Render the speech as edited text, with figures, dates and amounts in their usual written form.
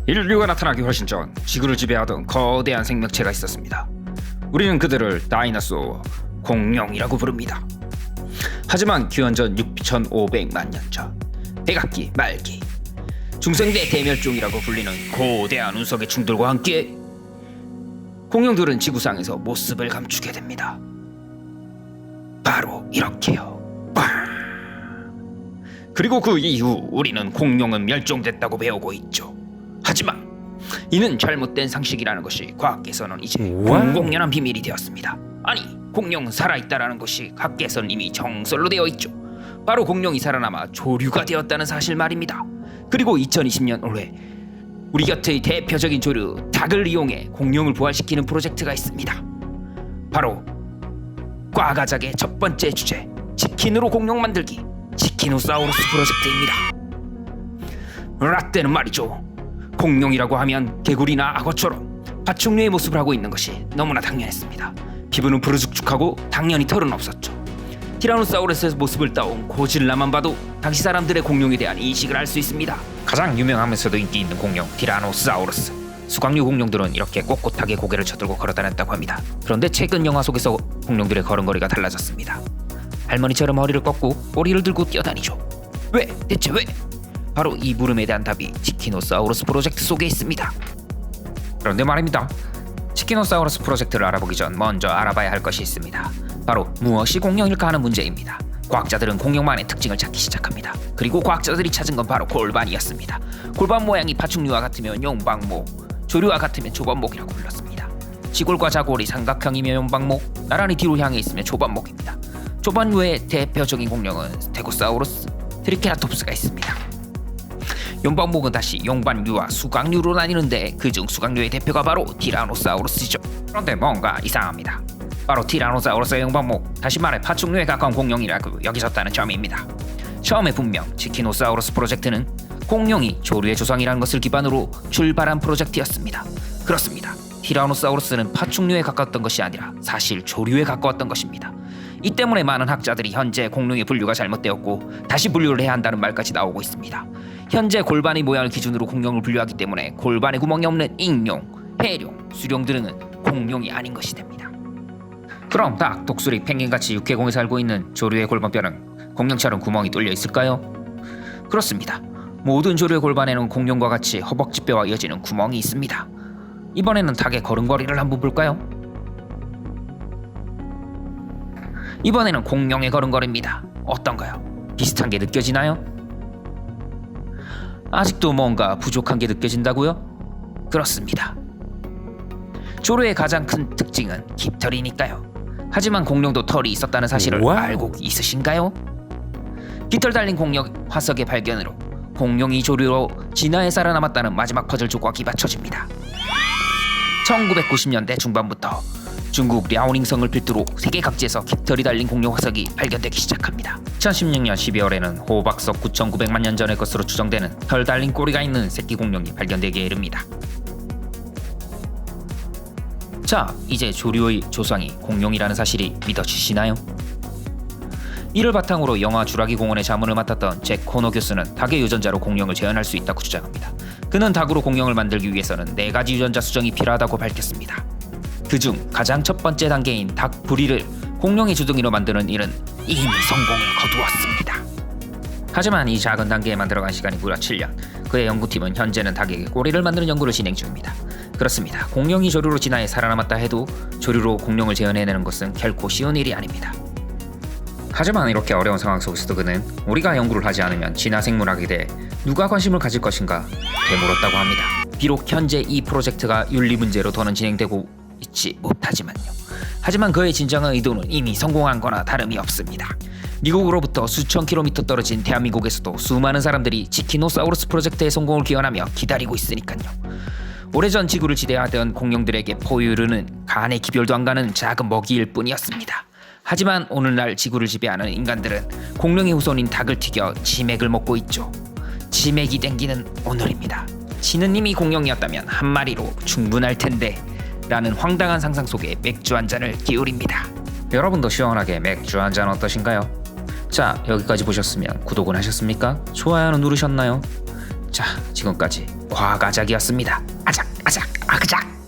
인류가 나타나기 훨씬 전 지구를 지배하던 거대한 생명체가 있었습니다. 우리는 그들을 다이너소어, 공룡이라고 부릅니다. 하지만 기원전 6,500만 년 전, 백악기 말기, 중생대 대멸종이라고 불리는 거대한 운석의 충돌과 함께 공룡들은 지구상에서 모습을 감추게 됩니다. 바로 이렇게요. 그리고 그 이후 우리는 공룡은 멸종됐다고 배우고 있죠. 하지만 이는 잘못된 상식이라는 것이 과학계에서는 이제 공공연한 비밀이 되었습니다. 아니, 공룡은 살아있다라는 것이 학계에서는 이미 정설로 되어 있죠. 바로 공룡이 살아남아 조류가 되었다는 사실 말입니다. 그리고 2020년 올해 우리 곁의 대표적인 조류 닭을 이용해 공룡을 부활시키는 프로젝트가 있습니다. 바로 과가작의 첫 번째 주제, 치킨으로 공룡 만들기, 치키노사우루스 프로젝트입니다. 라떼는 말이죠, 공룡이라고 하면 개구리나 악어처럼 파충류의 모습을 하고 있는 것이 너무나 당연했습니다. 피부는 부르죽죽하고 당연히 털은 없었죠. 티라노사우루스의 모습을 따온 고질라만 봐도 당시 사람들의 공룡에 대한 인식을 알 수 있습니다. 가장 유명하면서도 인기 있는 공룡 티라노사우루스. 수각류 공룡들은 이렇게 꼿꼿하게 고개를 쳐들고 걸어다녔다고 합니다. 그런데 최근 영화 속에서 공룡들의 걸음걸이가 달라졌습니다. 할머니처럼 허리를 꺾고 꼬리를 들고 뛰어다니죠. 왜? 대체 왜? 바로 이 물음에 대한 답이 치키노사우루스 프로젝트 속에 있습니다. 그런데 말입니다, 치키노사우루스 프로젝트를 알아보기 전 먼저 알아봐야 할 것이 있습니다. 바로 무엇이 공룡일까 하는 문제입니다. 과학자들은 공룡만의 특징을 찾기 시작합니다. 그리고 과학자들이 찾은 건 바로 골반이었습니다. 골반 모양이 파충류와 같으면 용방목, 조류와 같으면 조반목이라고 불렀습니다. 지골과 자골이 삼각형이면 용방목, 나란히 뒤로 향해 있으면 조반목입니다. 조반류의 대표적인 공룡은 스테고사우루스, 트리케라톱스가 있습니다. 용방목은 다시 용반류와 수각류로 나뉘는데 그중 수각류의 대표가 바로 티라노사우루스죠. 그런데 뭔가 이상합니다. 바로 티라노사우루스의 용방목, 다시 말해 파충류에 가까운 공룡이라고 여기졌다는 점입니다. 처음에 분명 치키노사우루스 프로젝트는 공룡이 조류의 조상이라는 것을 기반으로 출발한 프로젝트였습니다. 그렇습니다. 티라노사우루스는 파충류에 가까웠던 것이 아니라 사실 조류에 가까웠던 것입니다. 이 때문에 많은 학자들이 현재 공룡의 분류가 잘못되었고 다시 분류를 해야 한다는 말까지 나오고 있습니다. 현재 골반의 모양을 기준으로 공룡을 분류하기 때문에 골반에 구멍이 없는 익룡, 해룡, 수룡 등은 공룡이 아닌 것이 됩니다. 그럼 닭, 독수리, 펭귄같이 육해공에 살고 있는 조류의 골반뼈는 공룡처럼 구멍이 뚫려 있을까요? 그렇습니다. 모든 조류의 골반에는 공룡과 같이 허벅지뼈와 이어지는 구멍이 있습니다. 이번에는 닭의 걸음걸이를 한번 볼까요? 이번에는 공룡의 걸음걸이입니다. 어떤가요? 비슷한 게 느껴지나요? 아직도 뭔가 부족한 게 느껴진다고요? 그렇습니다. 조류의 가장 큰 특징은 깃털이니까요. 하지만 공룡도 털이 있었다는 사실을 알고 있으신가요? 깃털 달린 공룡 화석의 발견으로 공룡이 조류로 진화에 살아남았다는 마지막 퍼즐 조각이 맞춰집니다. 1990년대 중반부터 중국 랴오닝성을 필두로 세계 각지에서 깃털이 달린 공룡 화석이 발견되기 시작합니다. 2016년 12월에는 호박석 9,900만 년 전의 것으로 추정되는 털 달린 꼬리가 있는 새끼 공룡이 발견되기에 이릅니다. 자, 이제 조류의 조상이 공룡이라는 사실이 믿어지시나요? 이를 바탕으로 영화 주라기 공원의 자문을 맡았던 잭 코너 교수는 닭의 유전자로 공룡을 재현할 수 있다고 주장합니다. 그는 닭으로 공룡을 만들기 위해서는 4가지 유전자 수정이 필요하다고 밝혔습니다. 그중 가장 첫 번째 단계인 닭 부리를 공룡의 주둥이로 만드는 일은 이미 성공을 거두었습니다. 하지만 이 작은 단계에 만들어간 시간이 무려 7년. 그의 연구팀은 현재는 닭에게 꼬리를 만드는 연구를 진행 중입니다. 그렇습니다. 공룡이 조류로 진화해 살아남았다 해도 조류로 공룡을 재현해내는 것은 결코 쉬운 일이 아닙니다. 하지만 이렇게 어려운 상황 속에서도 그는 우리가 연구를 하지 않으면 진화 생물학에 대해 누가 관심을 가질 것인가 되물었다고 합니다. 비록 현재 이 프로젝트가 윤리 문제로 더는 진행되고 있지 못하지만요. 하지만 그의 진정한 의도는 이미 성공한 거나 다름이 없습니다. 미국으로부터 수천 킬로미터 떨어진 대한민국에서도 수많은 사람들이 치키노사우루스 프로젝트의 성공을 기원하며 기다리고 있으니까요. 오래전 지구를 지배하던 공룡들에게 포유류는 간에 기별도 안 가는 작은 먹이일 뿐이었습니다. 하지만 오늘날 지구를 지배하는 인간들은 공룡의 후손인 닭을 튀겨 치맥을 먹고 있죠. 치맥이 땡기는 오늘입니다. 지느님이 공룡이었다면 한 마리로 충분할 텐데 라는 황당한 상상 속에 맥주 한 잔을 기울입니다. 여러분도 시원하게 맥주 한 잔 어떠신가요? 자, 여기까지 보셨으면 구독은 하셨습니까? 좋아요는 누르셨나요? 자, 지금까지 과가작이었습니다. 아작 아작 아그작.